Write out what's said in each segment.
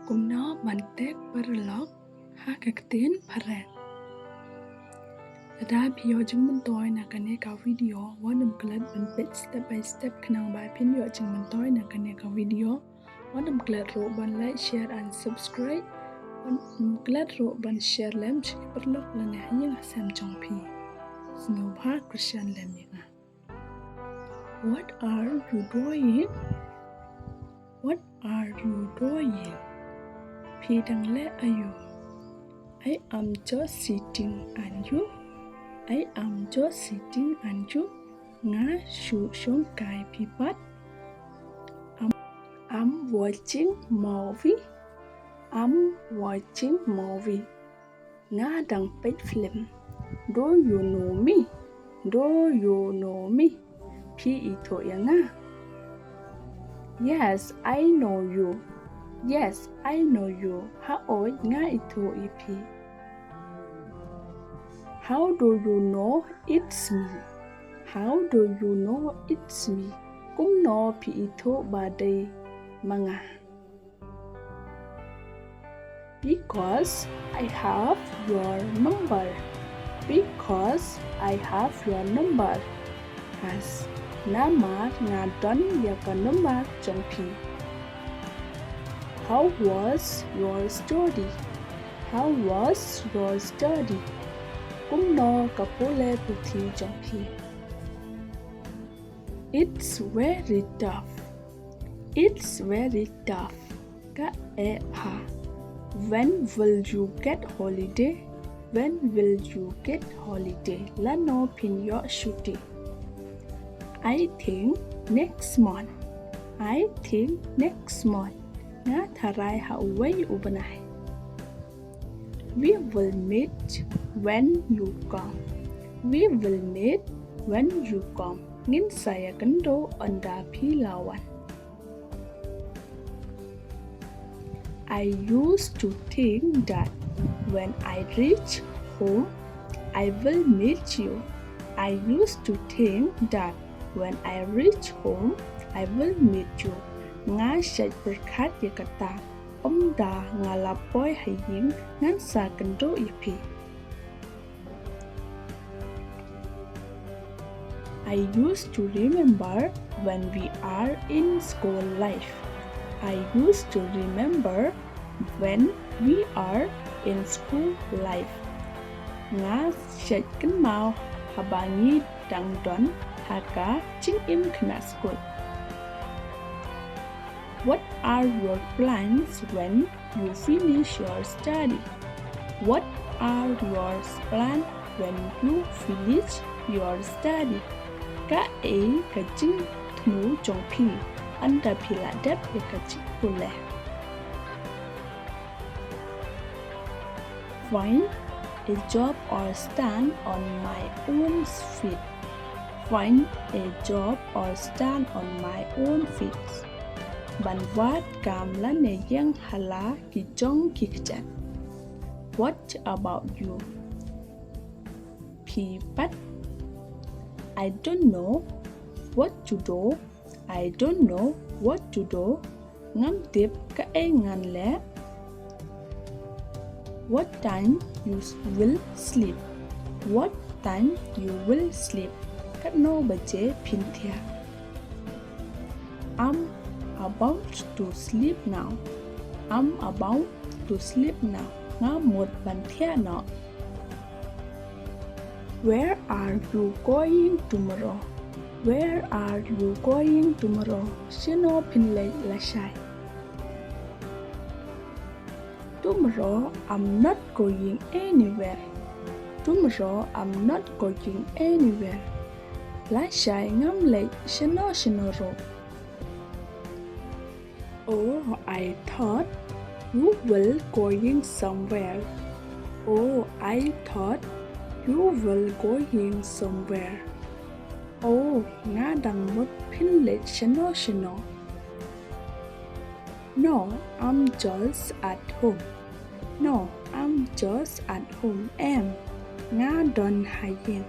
cùng nó bằng tết paralog ha các tiến parat. Đã bio chúng mình tôi na cái này cái video, và nằm cái lần bên step by step khang bài pin yo chúng mình tôi na cái này cái video, và nằm cái lần ban like, share and subscribe, và nằm cái lần ban share lem chỉ paralog là này những xem trong pi, nhiều ba Christian lem những à. What are you doing? What are you doing? Pi đang lẽ ayo. I am just sitting and you. I am just sitting and you. Nga shu shong kai pi pat. I'm watching movie. I'm watching movie. Nga đang pet film. Do you know me? Do you know me? Pi ito ya nga. Yes, I know you. Yes, I know you. Ha oi nga ito ipi. How do you know it's me? How do you know it's me? Kung no pi ito baday mga. Because I have your number. Because I have your number. Has nama nga don ya ka number trong pi. How was your study? How was your study? Kung no kapule puthi trong pi. It's very tough. It's very tough. Ka e ha. When will you get holiday? When will you get holiday? La no pin yo shuti. I think next month. I think next month. Nga tharai ha uway ubanay. We will meet when you come. We will meet when you come. Ngin saya kendo anda pilawan. I used to think that when I reach home, I will meet you. I used to think that when I reach home, I will meet you. Nga siya'y berkat ya kata, da nga lapoy haying ngan sa kendo ipi. I used to remember when we are in school life. I used to remember when we are in school life. Nga siya'y kenmau habangi dang don haka ching im kena school. What are your plans when you finish your study? What are your plans when you finish your study? Ka e ka ching thnu trong pi anda pila dep e ka ching pule. Find a job or stand on my own feet. Find a job or stand on my own feet. Ban wat kam la ne yang hala ki jong ki kchat. What about you? Pi pat. I don't know what to do. I don't know what to do. Ngam tip ka e ngan le. What time you will sleep? What time you will sleep? Kat no baje pin thia. I'm about to sleep now. I'm about to sleep now. Nga một ban thia no. Where are you going tomorrow? Where are you going tomorrow? Sino pinlay la shay. Tomorrow I'm not going anywhere. Tomorrow I'm not going anywhere. La shay ngam lay sino ro. Oh, I thought you were going somewhere. Oh, I thought you were going somewhere. Oh, nga dang mot pinlet shino. No, I'm just at home. No, I'm just at home. Nga don hayen.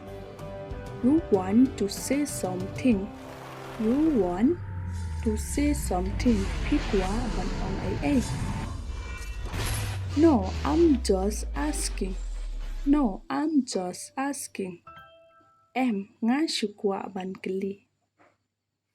You want to say something. You want to say something. Pick wa ban ong ai ai. No, I'm just asking. No, I'm just asking. Em ngã sụt qua bàn kili.